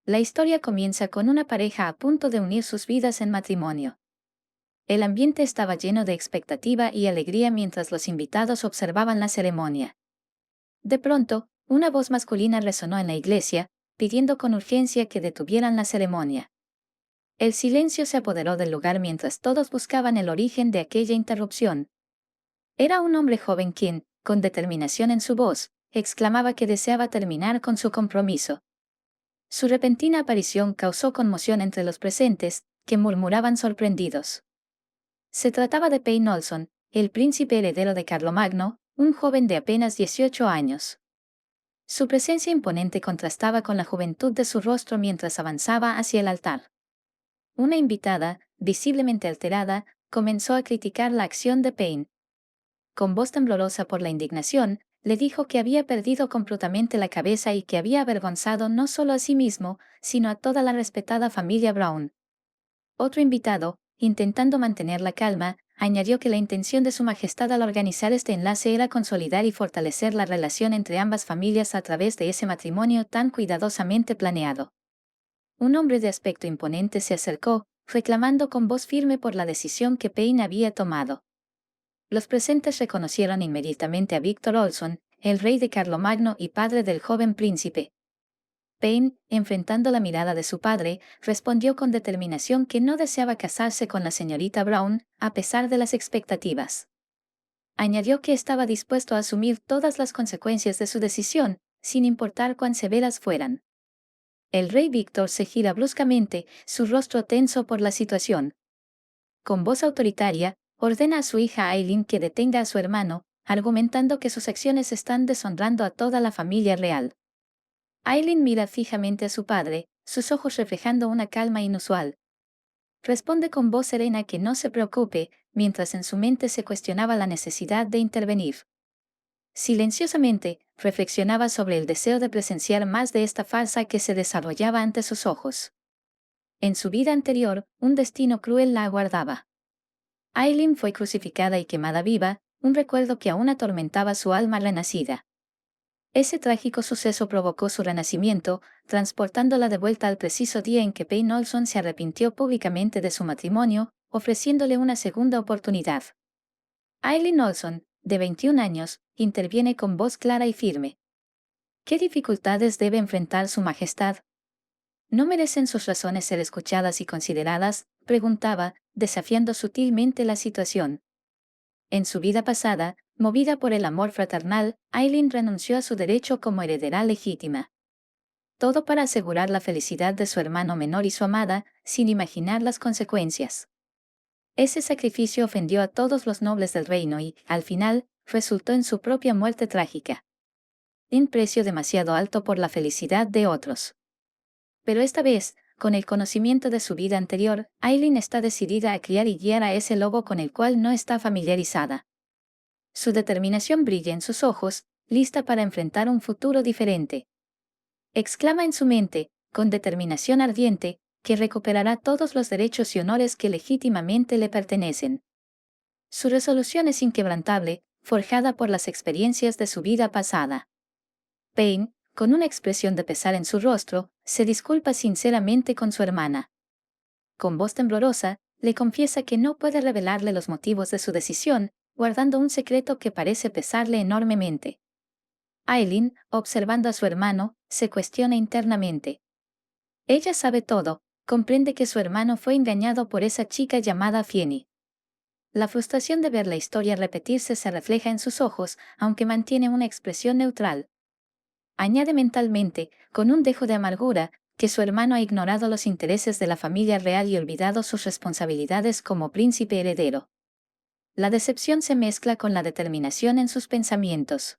La historia comienza con una pareja a punto de unir sus vidas en matrimonio. El ambiente estaba lleno de expectativa y alegría mientras los invitados observaban la ceremonia. De pronto, una voz masculina resonó en la iglesia, pidiendo con urgencia que detuvieran la ceremonia. El silencio se apoderó del lugar mientras todos buscaban el origen de aquella interrupción. Era un hombre joven quien, con determinación en su voz, exclamaba que deseaba terminar con su compromiso. Su repentina aparición causó conmoción entre los presentes, que murmuraban sorprendidos. Se trataba de Payne Olson, el príncipe heredero de Carlomagno, un joven de apenas 18 años. Su presencia imponente contrastaba con la juventud de su rostro mientras avanzaba hacia el altar. Una invitada, visiblemente alterada, comenzó a criticar la acción de Payne. Con voz temblorosa por la indignación, le dijo que había perdido completamente la cabeza y que había avergonzado no solo a sí mismo, sino a toda la respetada familia Brown. Otro invitado, intentando mantener la calma, añadió que la intención de Su Majestad al organizar este enlace era consolidar y fortalecer la relación entre ambas familias a través de ese matrimonio tan cuidadosamente planeado. Un hombre de aspecto imponente se acercó, reclamando con voz firme por la decisión que Payne había tomado. Los presentes reconocieron inmediatamente a Víctor Olson, el rey de Carlomagno y padre del joven príncipe. Payne, enfrentando la mirada de su padre, respondió con determinación que no deseaba casarse con la señorita Brown, a pesar de las expectativas. Añadió que estaba dispuesto a asumir todas las consecuencias de su decisión, sin importar cuán severas fueran. El rey Víctor se gira bruscamente, su rostro tenso por la situación. Con voz autoritaria, ordena a su hija Aileen que detenga a su hermano, argumentando que sus acciones están deshonrando a toda la familia real. Aileen mira fijamente a su padre, sus ojos reflejando una calma inusual. Responde con voz serena que no se preocupe, mientras en su mente se cuestionaba la necesidad de intervenir. Silenciosamente, reflexionaba sobre el deseo de presenciar más de esta farsa que se desarrollaba ante sus ojos. En su vida anterior, un destino cruel la aguardaba. Aileen fue crucificada y quemada viva, un recuerdo que aún atormentaba su alma renacida. Ese trágico suceso provocó su renacimiento, transportándola de vuelta al preciso día en que Payne Olson se arrepintió públicamente de su matrimonio, ofreciéndole una segunda oportunidad. Aileen Olson, de 21 años, interviene con voz clara y firme. ¿Qué dificultades debe enfrentar Su Majestad? ¿No merecen sus razones ser escuchadas y consideradas?, preguntaba, desafiando sutilmente la situación. En su vida pasada, movida por el amor fraternal, Aileen renunció a su derecho como heredera legítima. Todo para asegurar la felicidad de su hermano menor y su amada, sin imaginar las consecuencias. Ese sacrificio ofendió a todos los nobles del reino y, al final, resultó en su propia muerte trágica. Un precio demasiado alto por la felicidad de otros. Pero esta vez, con el conocimiento de su vida anterior, Aileen está decidida a criar y guiar a ese lobo con el cual no está familiarizada. Su determinación brilla en sus ojos, lista para enfrentar un futuro diferente. Exclama en su mente, con determinación ardiente, que recuperará todos los derechos y honores que legítimamente le pertenecen. Su resolución es inquebrantable, forjada por las experiencias de su vida pasada. Payne, con una expresión de pesar en su rostro, se disculpa sinceramente con su hermana. Con voz temblorosa, le confiesa que no puede revelarle los motivos de su decisión, guardando un secreto que parece pesarle enormemente. Aileen, observando a su hermano, se cuestiona internamente. Ella sabe todo, comprende que su hermano fue engañado por esa chica llamada Fienny. La frustración de ver la historia repetirse se refleja en sus ojos, aunque mantiene una expresión neutral. Añade mentalmente, con un dejo de amargura, que su hermano ha ignorado los intereses de la familia real y olvidado sus responsabilidades como príncipe heredero. La decepción se mezcla con la determinación en sus pensamientos.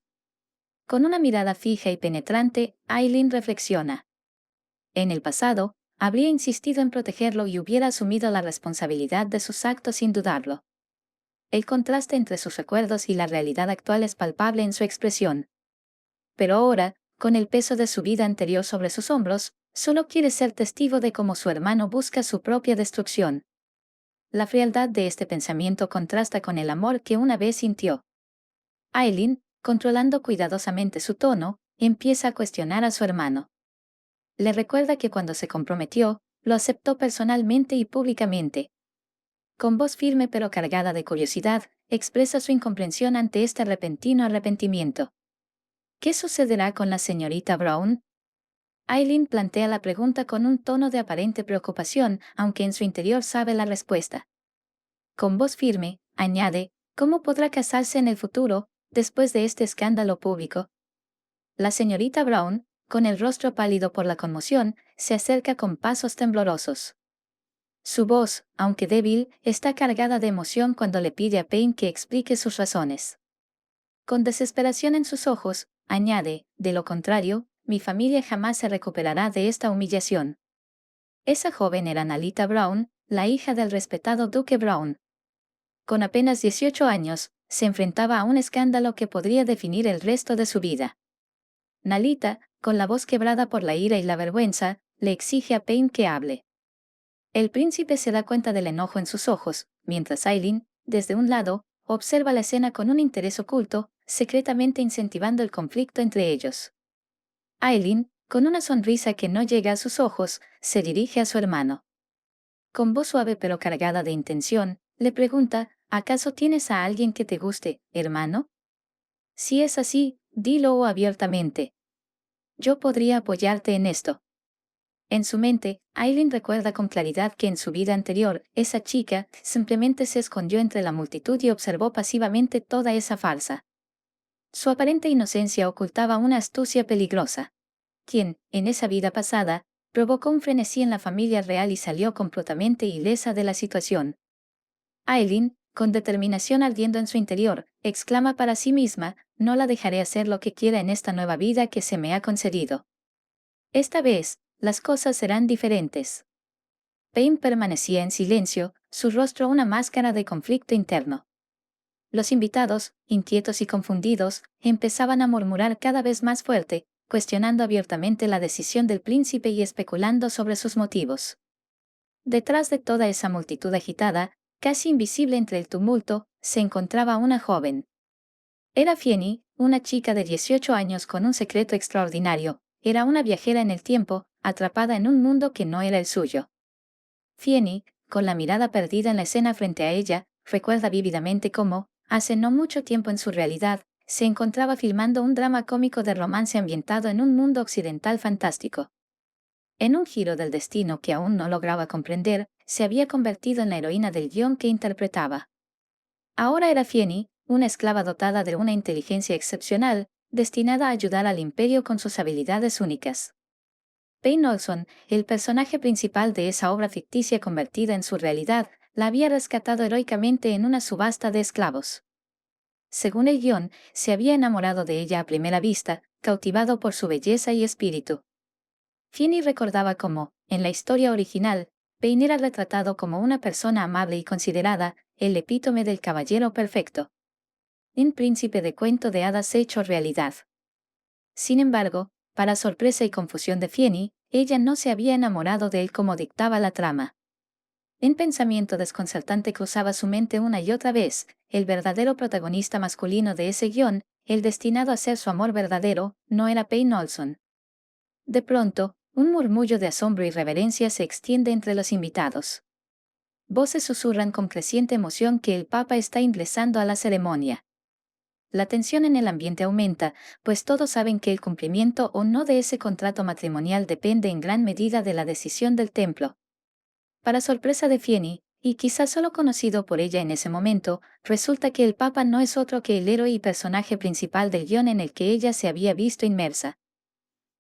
Con una mirada fija y penetrante, Aileen reflexiona. En el pasado, habría insistido en protegerlo y hubiera asumido la responsabilidad de sus actos sin dudarlo. El contraste entre sus recuerdos y la realidad actual es palpable en su expresión. Pero ahora, con el peso de su vida anterior sobre sus hombros, solo quiere ser testigo de cómo su hermano busca su propia destrucción. La frialdad de este pensamiento contrasta con el amor que una vez sintió. Aileen, controlando cuidadosamente su tono, empieza a cuestionar a su hermano. le recuerda que cuando se comprometió, lo aceptó personalmente y públicamente. Con voz firme pero cargada de curiosidad, expresa su incomprensión ante este repentino arrepentimiento. ¿Qué sucederá con la señorita Brown? Aileen plantea la pregunta con un tono de aparente preocupación, aunque en su interior sabe la respuesta. Con voz firme, añade, ¿cómo podrá casarse en el futuro, después de este escándalo público? La señorita Brown, con el rostro pálido por la conmoción, se acerca con pasos temblorosos. Su voz, aunque débil, está cargada de emoción cuando le pide a Payne que explique sus razones. Con desesperación en sus ojos, añade, de lo contrario, mi familia jamás se recuperará de esta humillación. Esa joven era Nalita Brown, la hija del respetado Duque Brown. Con apenas 18 años, se enfrentaba a un escándalo que podría definir el resto de su vida. Nalita, con la voz quebrada por la ira y la vergüenza, le exige a Payne que hable. El príncipe se da cuenta del enojo en sus ojos, mientras Aileen, desde un lado, observa la escena con un interés oculto, secretamente incentivando el conflicto entre ellos. Aileen, con una sonrisa que no llega a sus ojos, se dirige a su hermano. Con voz suave pero cargada de intención, le pregunta, ¿acaso tienes a alguien que te guste, hermano? Si es así, dilo abiertamente. Yo podría apoyarte en esto. En su mente, Aileen recuerda con claridad que en su vida anterior, esa chica simplemente se escondió entre la multitud y observó pasivamente toda esa farsa. Su aparente inocencia ocultaba una astucia peligrosa. Quien, en esa vida pasada, provocó un frenesí en la familia real y salió completamente ilesa de la situación. Aileen, con determinación ardiendo en su interior, exclama para sí misma, no la dejaré hacer lo que quiera en esta nueva vida que se me ha concedido. Esta vez, las cosas serán diferentes. Payne permanecía en silencio, su rostro una máscara de conflicto interno. Los invitados, inquietos y confundidos, empezaban a murmurar cada vez más fuerte, cuestionando abiertamente la decisión del príncipe y especulando sobre sus motivos. Detrás de toda esa multitud agitada, casi invisible entre el tumulto, se encontraba una joven. Era Fienny, una chica de 18 años con un secreto extraordinario. Era una viajera en el tiempo, atrapada en un mundo que no era el suyo. Fienny, con la mirada perdida en la escena frente a ella, recuerda vívidamente cómo, hace no mucho tiempo en su realidad, se encontraba filmando un drama cómico de romance ambientado en un mundo occidental fantástico. En un giro del destino que aún no lograba comprender, se había convertido en la heroína del guión que interpretaba. Ahora era Fienny, una esclava dotada de una inteligencia excepcional, destinada a ayudar al imperio con sus habilidades únicas. Payne Olson, el personaje principal de esa obra ficticia convertida en su realidad, la había rescatado heroicamente en una subasta de esclavos. Según el guión, se había enamorado de ella a primera vista, cautivado por su belleza y espíritu. Fienny recordaba cómo, en la historia original, Payne era retratado como una persona amable y considerada, el epítome del caballero perfecto. Un príncipe de cuento de hadas hecho realidad. Sin embargo, para sorpresa y confusión de Fienny, ella no se había enamorado de él como dictaba la trama. Un pensamiento desconcertante cruzaba su mente una y otra vez, el verdadero protagonista masculino de ese guión, el destinado a ser su amor verdadero, no era Payne Olson. De pronto, un murmullo de asombro y reverencia se extiende entre los invitados. Voces susurran con creciente emoción que el Papa está ingresando a la ceremonia. La tensión en el ambiente aumenta, pues todos saben que el cumplimiento o no de ese contrato matrimonial depende en gran medida de la decisión del templo. Para sorpresa de Fienny, y quizás solo conocido por ella en ese momento, resulta que el Papa no es otro que el héroe y personaje principal del guión en el que ella se había visto inmersa.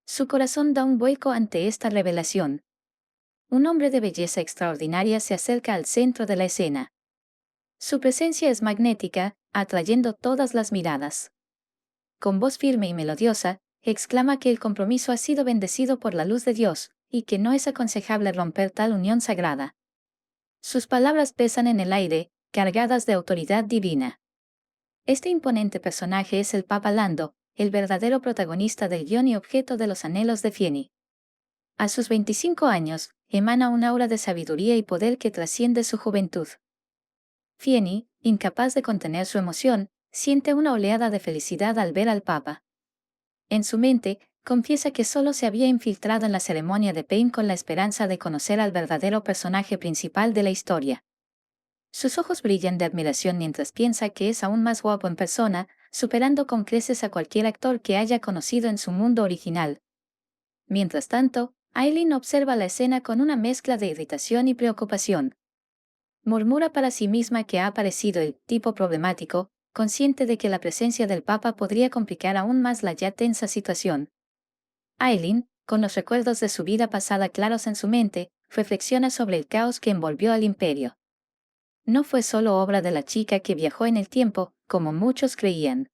Su corazón da un vuelco ante esta revelación. Un hombre de belleza extraordinaria se acerca al centro de la escena. Su presencia es magnética, atrayendo todas las miradas. Con voz firme y melodiosa, exclama que el compromiso ha sido bendecido por la luz de Dios, y que no es aconsejable romper tal unión sagrada. Sus palabras pesan en el aire, cargadas de autoridad divina. Este imponente personaje es el Papa Lando, el verdadero protagonista del guión y objeto de los anhelos de Fienny. A sus 25 años, emana un aura de sabiduría y poder que trasciende su juventud. Fienny, incapaz de contener su emoción, siente una oleada de felicidad al ver al Papa. En su mente, confiesa que solo se había infiltrado en la ceremonia de Pain con la esperanza de conocer al verdadero personaje principal de la historia. Sus ojos brillan de admiración mientras piensa que es aún más guapo en persona, superando con creces a cualquier actor que haya conocido en su mundo original. Mientras tanto, Aileen observa la escena con una mezcla de irritación y preocupación. Murmura para sí misma que ha aparecido el tipo problemático, consciente de que la presencia del Papa podría complicar aún más la ya tensa situación. Aileen, con los recuerdos de su vida pasada claros en su mente, reflexiona sobre el caos que envolvió al imperio. No fue solo obra de la chica que viajó en el tiempo, como muchos creían.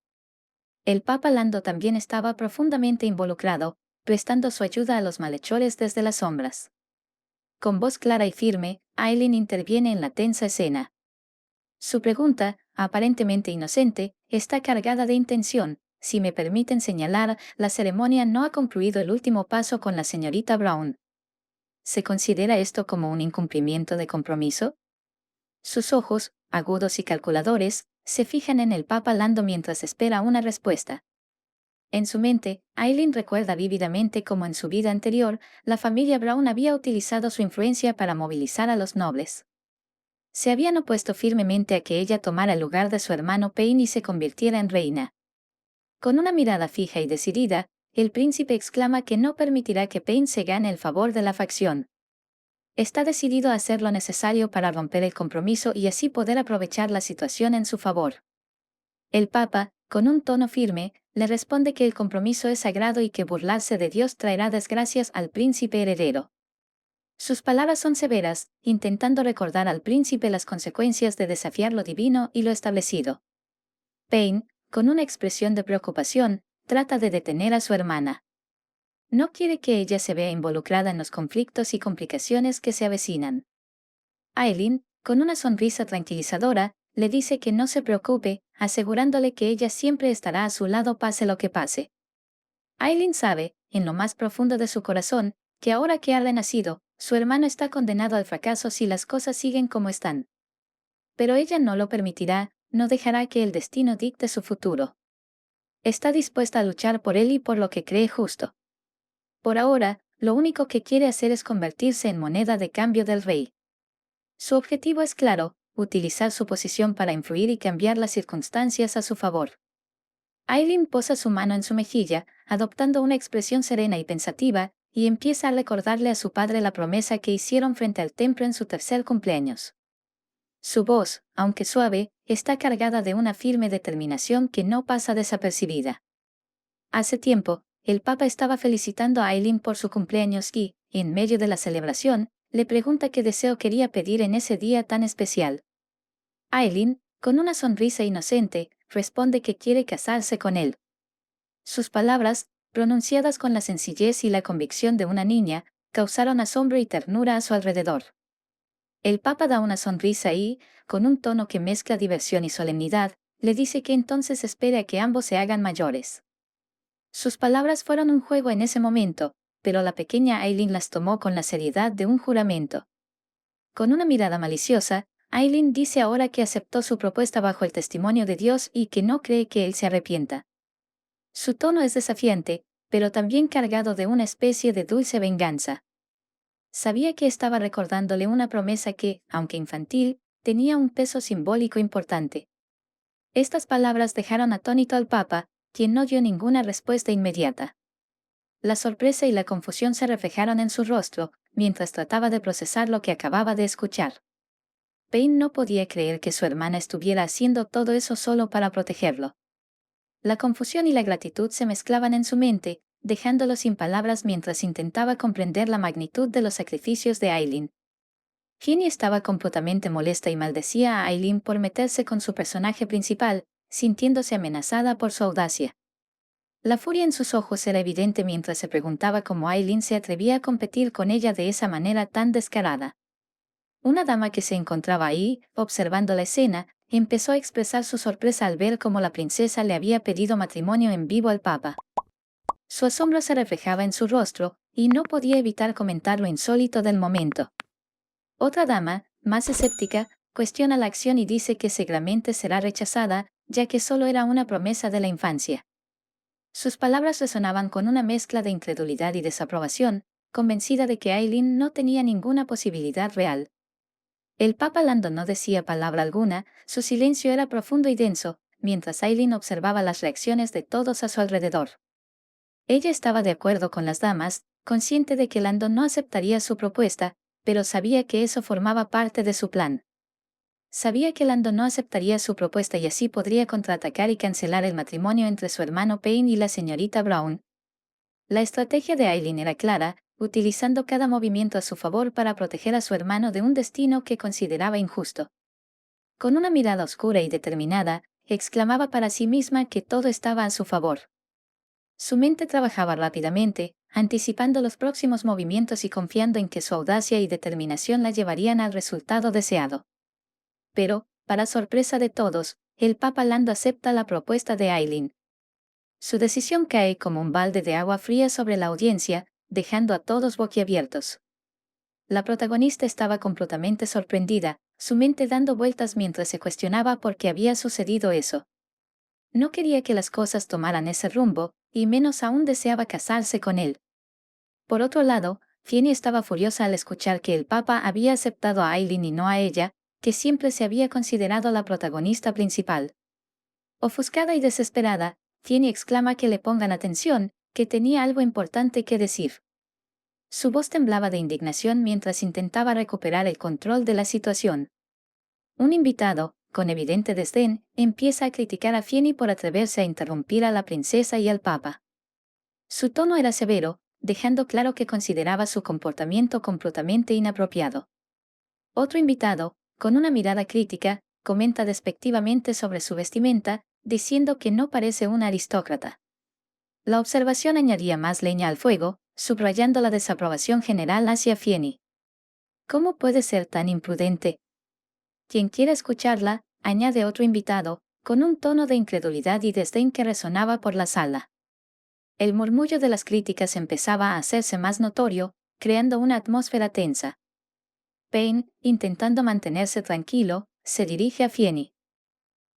El Papa Lando también estaba profundamente involucrado, prestando su ayuda a los malhechores desde las sombras. Con voz clara y firme, Aileen interviene en la tensa escena. Su pregunta, aparentemente inocente, está cargada de intención. Si me permiten señalar, la ceremonia no ha concluido el último paso con la señorita Brown. ¿Se considera esto como un incumplimiento de compromiso? Sus ojos, agudos y calculadores, se fijan en el Papa Lando mientras espera una respuesta. En su mente, Aileen recuerda vívidamente cómo en su vida anterior, la familia Brown había utilizado su influencia para movilizar a los nobles. Se habían opuesto firmemente a que ella tomara el lugar de su hermano Pain y se convirtiera en reina. Con una mirada fija y decidida, el príncipe exclama que no permitirá que Pain se gane el favor de la facción. Está decidido a hacer lo necesario para romper el compromiso y así poder aprovechar la situación en su favor. El Papa, con un tono firme, le responde que el compromiso es sagrado y que burlarse de Dios traerá desgracias al príncipe heredero. Sus palabras son severas, intentando recordar al príncipe las consecuencias de desafiar lo divino y lo establecido. Pain, con una expresión de preocupación, trata de detener a su hermana. No quiere que ella se vea involucrada en los conflictos y complicaciones que se avecinan. Aileen, con una sonrisa tranquilizadora, le dice que no se preocupe, asegurándole que ella siempre estará a su lado pase lo que pase. Aileen sabe, en lo más profundo de su corazón, que ahora que ha renacido, su hermano está condenado al fracaso si las cosas siguen como están. Pero ella no lo permitirá, no dejará que el destino dicte su futuro. Está dispuesta a luchar por él y por lo que cree justo. Por ahora, lo único que quiere hacer es convertirse en moneda de cambio del rey. Su objetivo es claro, utilizar su posición para influir y cambiar las circunstancias a su favor. Aileen posa su mano en su mejilla, adoptando una expresión serena y pensativa, y empieza a recordarle a su padre la promesa que hicieron frente al templo en su tercer cumpleaños. Su voz, aunque suave, está cargada de una firme determinación que no pasa desapercibida. Hace tiempo, el Papa estaba felicitando a Aileen por su cumpleaños y, en medio de la celebración, le pregunta qué deseo quería pedir en ese día tan especial. Aileen, con una sonrisa inocente, responde que quiere casarse con él. Sus palabras, pronunciadas con la sencillez y la convicción de una niña, causaron asombro y ternura a su alrededor. El Papa da una sonrisa y, con un tono que mezcla diversión y solemnidad, le dice que entonces espera a que ambos se hagan mayores. Sus palabras fueron un juego en ese momento, pero la pequeña Aileen las tomó con la seriedad de un juramento. Con una mirada maliciosa, Aileen dice ahora que aceptó su propuesta bajo el testimonio de Dios y que no cree que él se arrepienta. Su tono es desafiante, pero también cargado de una especie de dulce venganza. Sabía que estaba recordándole una promesa que, aunque infantil, tenía un peso simbólico importante. Estas palabras dejaron atónito al Papa, quien no dio ninguna respuesta inmediata. La sorpresa y la confusión se reflejaron en su rostro, mientras trataba de procesar lo que acababa de escuchar. Pain no podía creer que su hermana estuviera haciendo todo eso solo para protegerlo. La confusión y la gratitud se mezclaban en su mente, dejándolo sin palabras mientras intentaba comprender la magnitud de los sacrificios de Aileen. Ginny estaba completamente molesta y maldecía a Aileen por meterse con su personaje principal, sintiéndose amenazada por su audacia. La furia en sus ojos era evidente mientras se preguntaba cómo Aileen se atrevía a competir con ella de esa manera tan descarada. Una dama que se encontraba ahí, observando la escena, empezó a expresar su sorpresa al ver cómo la princesa le había pedido matrimonio en vivo al Papa. Su asombro se reflejaba en su rostro, y no podía evitar comentar lo insólito del momento. Otra dama, más escéptica, cuestiona la acción y dice que seguramente será rechazada, ya que solo era una promesa de la infancia. Sus palabras resonaban con una mezcla de incredulidad y desaprobación, convencida de que Aileen no tenía ninguna posibilidad real. El Papa Lando no decía palabra alguna, su silencio era profundo y denso, mientras Aileen observaba las reacciones de todos a su alrededor. Ella estaba de acuerdo con las damas, consciente de que Lando no aceptaría su propuesta, pero sabía que eso formaba parte de su plan. Sabía que Lando no aceptaría su propuesta y así podría contraatacar y cancelar el matrimonio entre su hermano Payne y la señorita Brown. La estrategia de Aileen era clara, utilizando cada movimiento a su favor para proteger a su hermano de un destino que consideraba injusto. Con una mirada oscura y determinada, exclamaba para sí misma que todo estaba a su favor. Su mente trabajaba rápidamente, anticipando los próximos movimientos y confiando en que su audacia y determinación la llevarían al resultado deseado. Pero, para sorpresa de todos, el Papa Lando acepta la propuesta de Aileen. Su decisión cae como un balde de agua fría sobre la audiencia, dejando a todos boquiabiertos. La protagonista estaba completamente sorprendida, su mente dando vueltas mientras se cuestionaba por qué había sucedido eso. No quería que las cosas tomaran ese rumbo, y menos aún deseaba casarse con él. Por otro lado, Fienny estaba furiosa al escuchar que el Papa había aceptado a Aileen y no a ella, que siempre se había considerado la protagonista principal. Ofuscada y desesperada, Fienny exclama que le pongan atención, que tenía algo importante que decir. Su voz temblaba de indignación mientras intentaba recuperar el control de la situación. Un invitado, con evidente desdén, empieza a criticar a Fienny por atreverse a interrumpir a la princesa y al papa. Su tono era severo, dejando claro que consideraba su comportamiento completamente inapropiado. Otro invitado, con una mirada crítica, comenta despectivamente sobre su vestimenta, diciendo que no parece una aristócrata. La observación añadía más leña al fuego, subrayando la desaprobación general hacia Fienny. ¿Cómo puede ser tan imprudente? Quien quiera escucharla, añade otro invitado, con un tono de incredulidad y desdén que resonaba por la sala. El murmullo de las críticas empezaba a hacerse más notorio, creando una atmósfera tensa. Payne, intentando mantenerse tranquilo, se dirige a Fienny.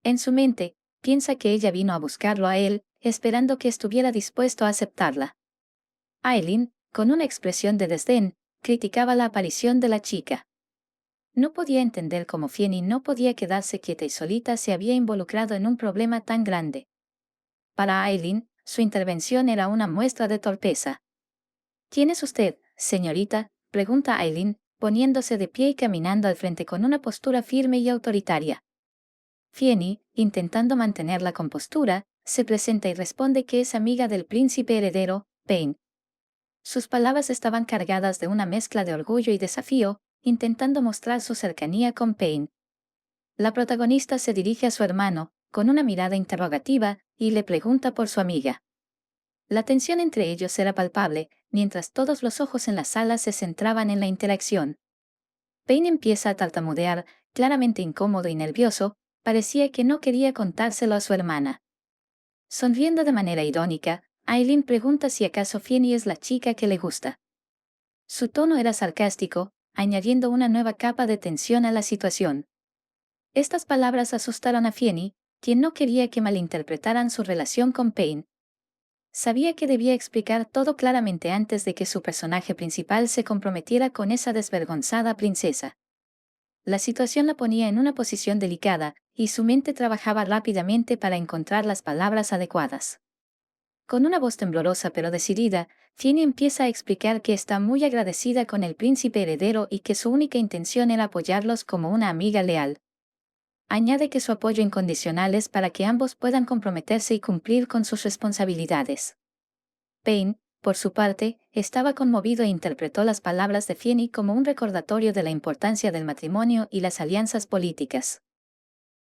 En su mente, piensa que ella vino a buscarlo a él, esperando que estuviera dispuesto a aceptarla. Aileen, con una expresión de desdén, criticaba la aparición de la chica. No podía entender cómo Fienny no podía quedarse quieta y solita se había involucrado en un problema tan grande. Para Aileen, su intervención era una muestra de torpeza. ¿Quién es usted, señorita?, pregunta Aileen, poniéndose de pie y caminando al frente con una postura firme y autoritaria. Fienny, intentando mantener la compostura, se presenta y responde que es amiga del príncipe heredero, Payne. Sus palabras estaban cargadas de una mezcla de orgullo y desafío, intentando mostrar su cercanía con Payne. La protagonista se dirige a su hermano, con una mirada interrogativa, y le pregunta por su amiga. La tensión entre ellos era palpable, mientras todos los ojos en la sala se centraban en la interacción. Payne empieza a tartamudear, claramente incómodo y nervioso, parecía que no quería contárselo a su hermana. Sonriendo de manera irónica, Aileen pregunta si acaso Fienny es la chica que le gusta. Su tono era sarcástico, añadiendo una nueva capa de tensión a la situación. Estas palabras asustaron a Fienny, quien no quería que malinterpretaran su relación con Payne. Sabía que debía explicar todo claramente antes de que su personaje principal se comprometiera con esa desvergonzada princesa. La situación la ponía en una posición delicada, y su mente trabajaba rápidamente para encontrar las palabras adecuadas. Con una voz temblorosa pero decidida, Fienny empieza a explicar que está muy agradecida con el príncipe heredero y que su única intención era apoyarlos como una amiga leal. Añade que su apoyo incondicional es para que ambos puedan comprometerse y cumplir con sus responsabilidades. Payne, por su parte, estaba conmovido e interpretó las palabras de Fienny como un recordatorio de la importancia del matrimonio y las alianzas políticas.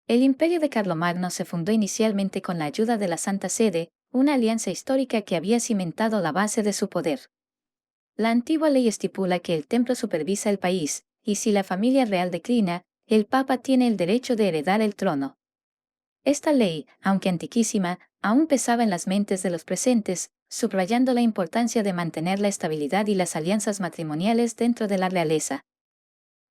El imperio de Carlomagno se fundó inicialmente con la ayuda de la Santa Sede, una alianza histórica que había cimentado la base de su poder. La antigua ley estipula que el templo supervisa el país, y si la familia real declina, el Papa tiene el derecho de heredar el trono. Esta ley, aunque antiquísima, aún pesaba en las mentes de los presentes, subrayando la importancia de mantener la estabilidad y las alianzas matrimoniales dentro de la realeza.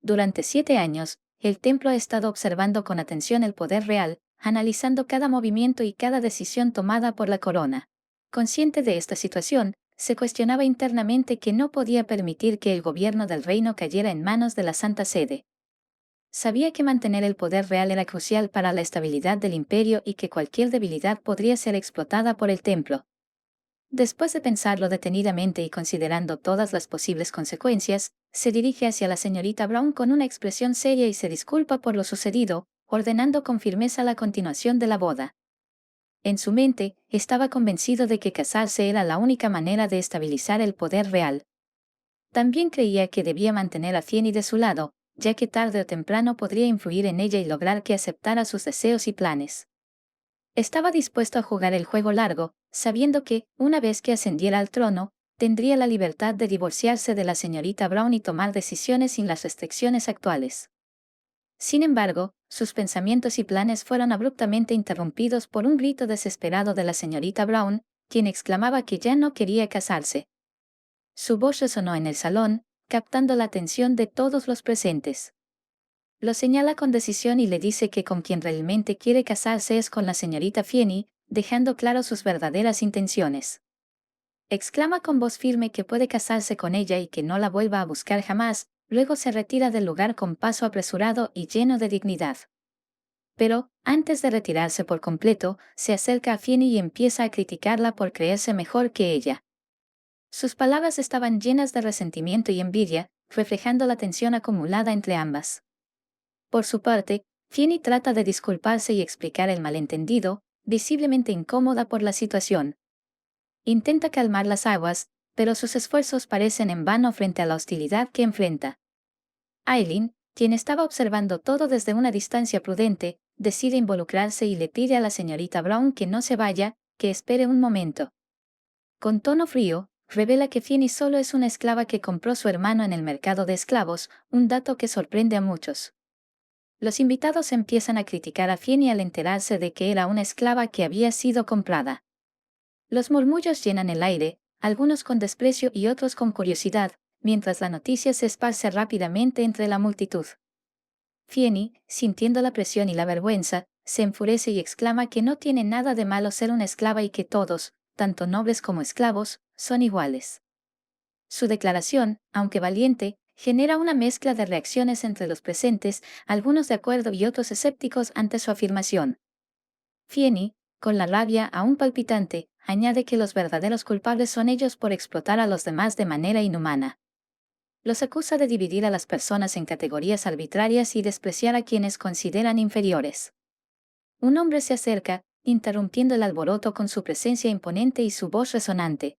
Durante 7 años, el templo ha estado observando con atención el poder real, analizando cada movimiento y cada decisión tomada por la corona. Consciente de esta situación, se cuestionaba internamente que no podía permitir que el gobierno del reino cayera en manos de la Santa Sede. Sabía que mantener el poder real era crucial para la estabilidad del imperio y que cualquier debilidad podría ser explotada por el templo. Después de pensarlo detenidamente y considerando todas las posibles consecuencias, se dirige hacia la señorita Brown con una expresión seria y se disculpa por lo sucedido, ordenando con firmeza la continuación de la boda. En su mente, estaba convencido de que casarse era la única manera de estabilizar el poder real. También creía que debía mantener a Fienny de su lado, ya que tarde o temprano podría influir en ella y lograr que aceptara sus deseos y planes. Estaba dispuesto a jugar el juego largo, sabiendo que, una vez que ascendiera al trono, tendría la libertad de divorciarse de la señorita Brown y tomar decisiones sin las restricciones actuales. Sin embargo, sus pensamientos y planes fueron abruptamente interrumpidos por un grito desesperado de la señorita Brown, quien exclamaba que ya no quería casarse. Su voz resonó en el salón, captando la atención de todos los presentes. Lo señala con decisión y le dice que con quien realmente quiere casarse es con la señorita Fienny, dejando claro sus verdaderas intenciones. Exclama con voz firme que puede casarse con ella y que no la vuelva a buscar jamás, luego se retira del lugar con paso apresurado y lleno de dignidad. Pero, antes de retirarse por completo, se acerca a Fienny y empieza a criticarla por creerse mejor que ella. Sus palabras estaban llenas de resentimiento y envidia, reflejando la tensión acumulada entre ambas. Por su parte, Fienny trata de disculparse y explicar el malentendido, visiblemente incómoda por la situación. Intenta calmar las aguas, pero sus esfuerzos parecen en vano frente a la hostilidad que enfrenta. Aileen, quien estaba observando todo desde una distancia prudente, decide involucrarse y le pide a la señorita Brown que no se vaya, que espere un momento. Con tono frío, revela que Fienny solo es una esclava que compró su hermano en el mercado de esclavos, un dato que sorprende a muchos. Los invitados empiezan a criticar a Fienny al enterarse de que era una esclava que había sido comprada. Los murmullos llenan el aire, algunos con desprecio y otros con curiosidad, mientras la noticia se esparce rápidamente entre la multitud. Fienny, sintiendo la presión y la vergüenza, se enfurece y exclama que no tiene nada de malo ser una esclava y que todos, tanto nobles como esclavos, son iguales. Su declaración, aunque valiente, genera una mezcla de reacciones entre los presentes, algunos de acuerdo y otros escépticos ante su afirmación. Fienny, con la rabia aún palpitante, añade que los verdaderos culpables son ellos por explotar a los demás de manera inhumana. Los acusa de dividir a las personas en categorías arbitrarias y despreciar a quienes consideran inferiores. Un hombre se acerca, interrumpiendo el alboroto con su presencia imponente y su voz resonante.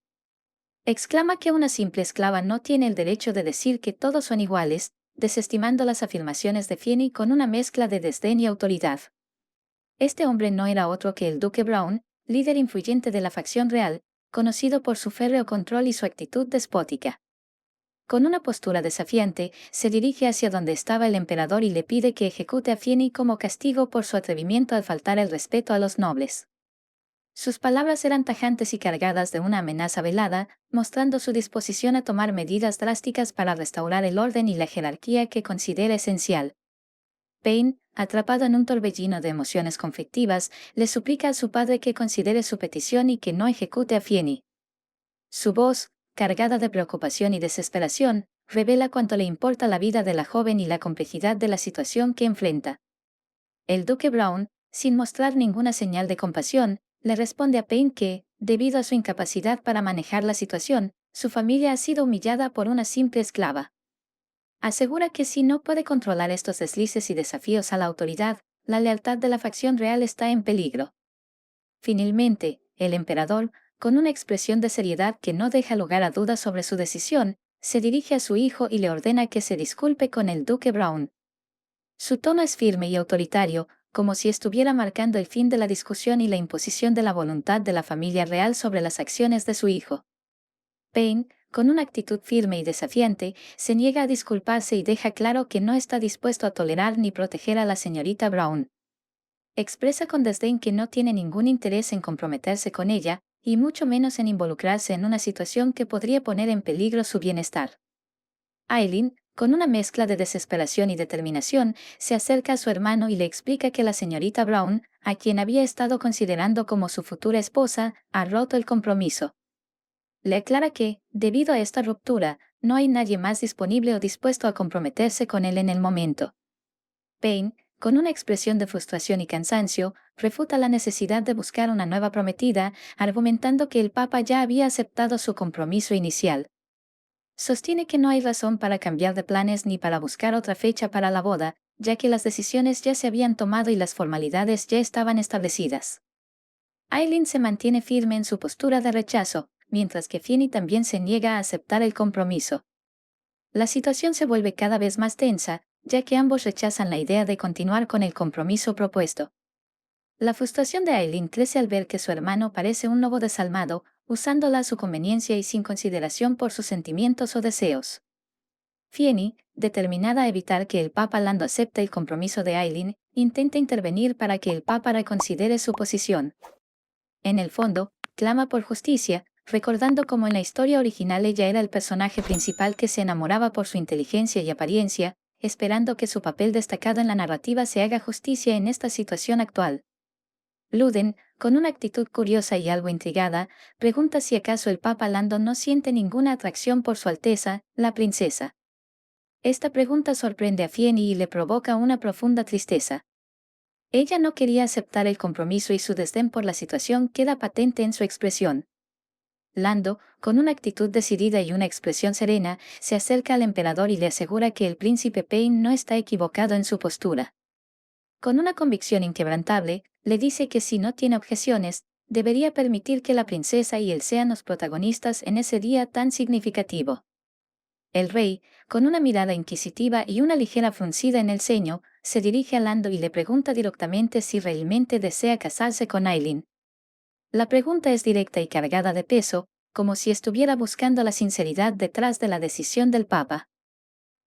Exclama que una simple esclava no tiene el derecho de decir que todos son iguales, desestimando las afirmaciones de Fienny con una mezcla de desdén y autoridad. Este hombre no era otro que el Duque Brown, líder influyente de la facción real, conocido por su férreo control y su actitud despótica. Con una postura desafiante, se dirige hacia donde estaba el emperador y le pide que ejecute a Fienny como castigo por su atrevimiento al faltar el respeto a los nobles. Sus palabras eran tajantes y cargadas de una amenaza velada, mostrando su disposición a tomar medidas drásticas para restaurar el orden y la jerarquía que considera esencial. Payne, atrapado en un torbellino de emociones conflictivas, le suplica a su padre que considere su petición y que no ejecute a Fienny. Su voz, cargada de preocupación y desesperación, revela cuánto le importa la vida de la joven y la complejidad de la situación que enfrenta. El Duque Brown, sin mostrar ninguna señal de compasión, le responde a Payne que, debido a su incapacidad para manejar la situación, su familia ha sido humillada por una simple esclava. Asegura que si no puede controlar estos deslices y desafíos a la autoridad, la lealtad de la facción real está en peligro. Finalmente, el emperador, con una expresión de seriedad que no deja lugar a dudas sobre su decisión, se dirige a su hijo y le ordena que se disculpe con el Duque Brown. Su tono es firme y autoritario, como si estuviera marcando el fin de la discusión y la imposición de la voluntad de la familia real sobre las acciones de su hijo. Payne, con una actitud firme y desafiante, se niega a disculparse y deja claro que no está dispuesto a tolerar ni proteger a la señorita Brown. Expresa con desdén que no tiene ningún interés en comprometerse con ella, y mucho menos en involucrarse en una situación que podría poner en peligro su bienestar. Aileen, con una mezcla de desesperación y determinación, se acerca a su hermano y le explica que la señorita Brown, a quien había estado considerando como su futura esposa, ha roto el compromiso. Le aclara que, debido a esta ruptura, no hay nadie más disponible o dispuesto a comprometerse con él en el momento. Payne, con una expresión de frustración y cansancio, refuta la necesidad de buscar una nueva prometida, argumentando que el Papa ya había aceptado su compromiso inicial. Sostiene que no hay razón para cambiar de planes ni para buscar otra fecha para la boda, ya que las decisiones ya se habían tomado y las formalidades ya estaban establecidas. Aileen se mantiene firme en su postura de rechazo, mientras que Finney también se niega a aceptar el compromiso. La situación se vuelve cada vez más tensa, ya que ambos rechazan la idea de continuar con el compromiso propuesto. La frustración de Aileen crece al ver que su hermano parece un lobo desalmado, usándola a su conveniencia y sin consideración por sus sentimientos o deseos. Finney, determinada a evitar que el Papa Lando acepte el compromiso de Aileen, intenta intervenir para que el Papa reconsidere su posición. En el fondo, clama por justicia, recordando cómo en la historia original ella era el personaje principal que se enamoraba por su inteligencia y apariencia, esperando que su papel destacado en la narrativa se haga justicia en esta situación actual. Luden, con una actitud curiosa y algo intrigada, pregunta si acaso el Papa Lando no siente ninguna atracción por su Alteza, la princesa. Esta pregunta sorprende a Finney y le provoca una profunda tristeza. Ella no quería aceptar el compromiso y su desdén por la situación queda patente en su expresión. Lando, con una actitud decidida y una expresión serena, se acerca al emperador y le asegura que el príncipe Payne no está equivocado en su postura. Con una convicción inquebrantable, le dice que si no tiene objeciones, debería permitir que la princesa y él sean los protagonistas en ese día tan significativo. El rey, con una mirada inquisitiva y una ligera fruncida en el ceño, se dirige a Lando y le pregunta directamente si realmente desea casarse con Aileen. La pregunta es directa y cargada de peso, como si estuviera buscando la sinceridad detrás de la decisión del Papa.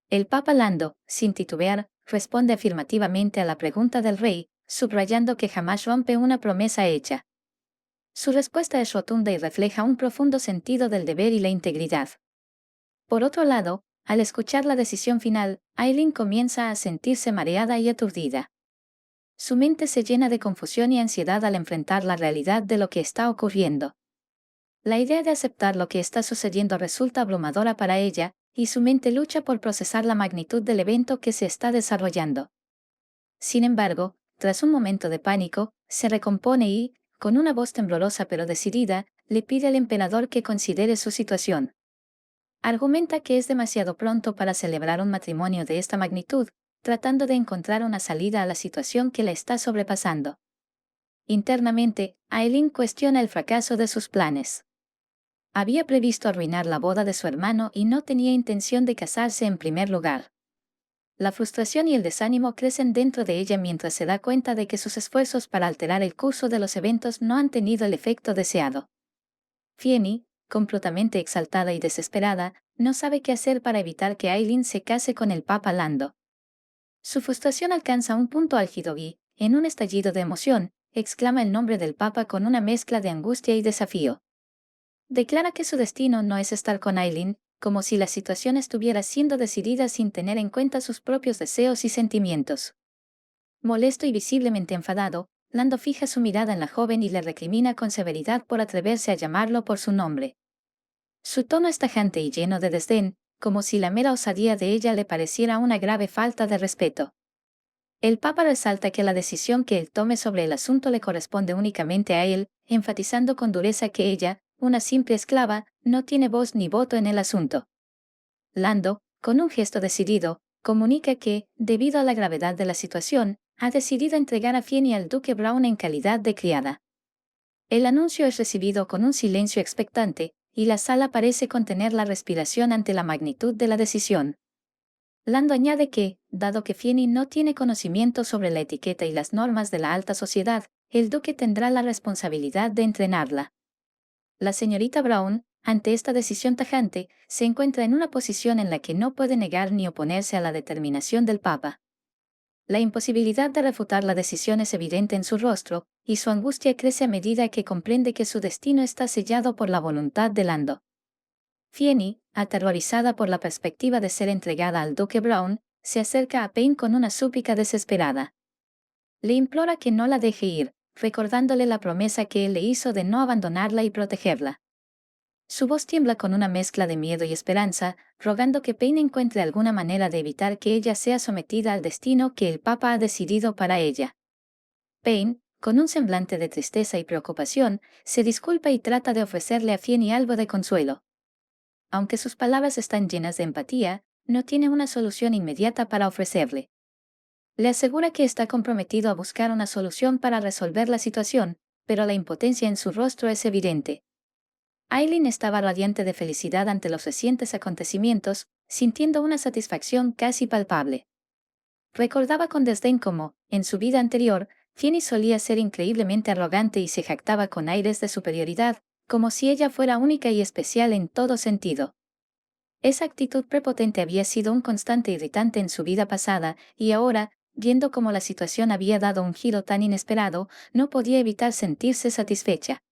El Papa Lando, sin titubear, responde afirmativamente a la pregunta del rey, subrayando que jamás rompe una promesa hecha. Su respuesta es rotunda y refleja un profundo sentido del deber y la integridad. Por otro lado, al escuchar la decisión final, Aileen comienza a sentirse mareada y aturdida. Su mente se llena de confusión y ansiedad al enfrentar la realidad de lo que está ocurriendo. La idea de aceptar lo que está sucediendo resulta abrumadora para ella, y su mente lucha por procesar la magnitud del evento que se está desarrollando. Sin embargo, tras un momento de pánico, se recompone y, con una voz temblorosa pero decidida, le pide al emperador que considere su situación. Argumenta que es demasiado pronto para celebrar un matrimonio de esta magnitud, tratando de encontrar una salida a la situación que la está sobrepasando. Internamente, Aileen cuestiona el fracaso de sus planes. Había previsto arruinar la boda de su hermano y no tenía intención de casarse en primer lugar. La frustración y el desánimo crecen dentro de ella mientras se da cuenta de que sus esfuerzos para alterar el curso de los eventos no han tenido el efecto deseado. Finney, completamente exaltada y desesperada, no sabe qué hacer para evitar que Aileen se case con el Papa Lando. Su frustración alcanza un punto álgido y, en un estallido de emoción, exclama el nombre del Papa con una mezcla de angustia y desafío. Declara que su destino no es estar con Aileen, como si la situación estuviera siendo decidida sin tener en cuenta sus propios deseos y sentimientos. Molesto y visiblemente enfadado, Lando fija su mirada en la joven y le recrimina con severidad por atreverse a llamarlo por su nombre. Su tono es tajante y lleno de desdén, como si la mera osadía de ella le pareciera una grave falta de respeto. El Papa resalta que la decisión que él tome sobre el asunto le corresponde únicamente a él, enfatizando con dureza que ella, una simple esclava, no tiene voz ni voto en el asunto. Lando, con un gesto decidido, comunica que, debido a la gravedad de la situación, ha decidido entregar a Finney al duque Brown en calidad de criada. El anuncio es recibido con un silencio expectante, y la sala parece contener la respiración ante la magnitud de la decisión. Lando añade que, dado que Finney no tiene conocimiento sobre la etiqueta y las normas de la alta sociedad, el duque tendrá la responsabilidad de entrenarla. La señorita Brown, ante esta decisión tajante, se encuentra en una posición en la que no puede negar ni oponerse a la determinación del Papa. La imposibilidad de refutar la decisión es evidente en su rostro, y su angustia crece a medida que comprende que su destino está sellado por la voluntad de Lando. Fienny, aterrorizada por la perspectiva de ser entregada al Duque Brown, se acerca a Payne con una súplica desesperada. Le implora que no la deje ir, recordándole la promesa que él le hizo de no abandonarla y protegerla. Su voz tiembla con una mezcla de miedo y esperanza, rogando que Payne encuentre alguna manera de evitar que ella sea sometida al destino que el Papa ha decidido para ella. Payne, con un semblante de tristeza y preocupación, se disculpa y trata de ofrecerle a Fienny algo de consuelo. Aunque sus palabras están llenas de empatía, no tiene una solución inmediata para ofrecerle. Le asegura que está comprometido a buscar una solución para resolver la situación, pero la impotencia en su rostro es evidente. Aileen estaba radiante de felicidad ante los recientes acontecimientos, sintiendo una satisfacción casi palpable. Recordaba con desdén cómo, en su vida anterior, Fienny solía ser increíblemente arrogante y se jactaba con aires de superioridad, como si ella fuera única y especial en todo sentido. Esa actitud prepotente había sido un constante irritante en su vida pasada, y ahora, viendo cómo la situación había dado un giro tan inesperado, no podía evitar sentirse satisfecha.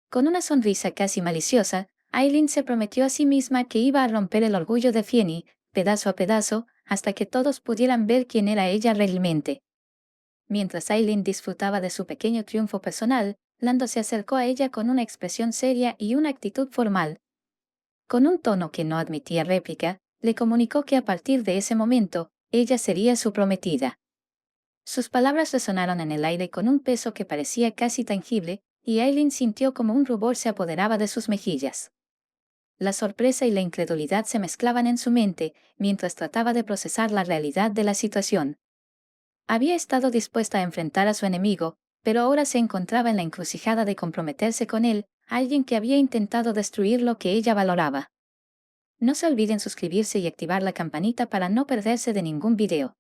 Con una sonrisa casi maliciosa, Aileen se prometió a sí misma que iba a romper el orgullo de Fienny, pedazo a pedazo, hasta que todos pudieran ver quién era ella realmente. Mientras Aileen disfrutaba de su pequeño triunfo personal, Lando se acercó a ella con una expresión seria y una actitud formal. Con un tono que no admitía réplica, le comunicó que a partir de ese momento, ella sería su prometida. Sus palabras resonaron en el aire con un peso que parecía casi tangible, y Aileen sintió como un rubor se apoderaba de sus mejillas. La sorpresa y la incredulidad se mezclaban en su mente, mientras trataba de procesar la realidad de la situación. Había estado dispuesta a enfrentar a su enemigo, pero ahora se encontraba en la encrucijada de comprometerse con él, alguien que había intentado destruir lo que ella valoraba. No se olviden suscribirse y activar la campanita para no perderse de ningún video.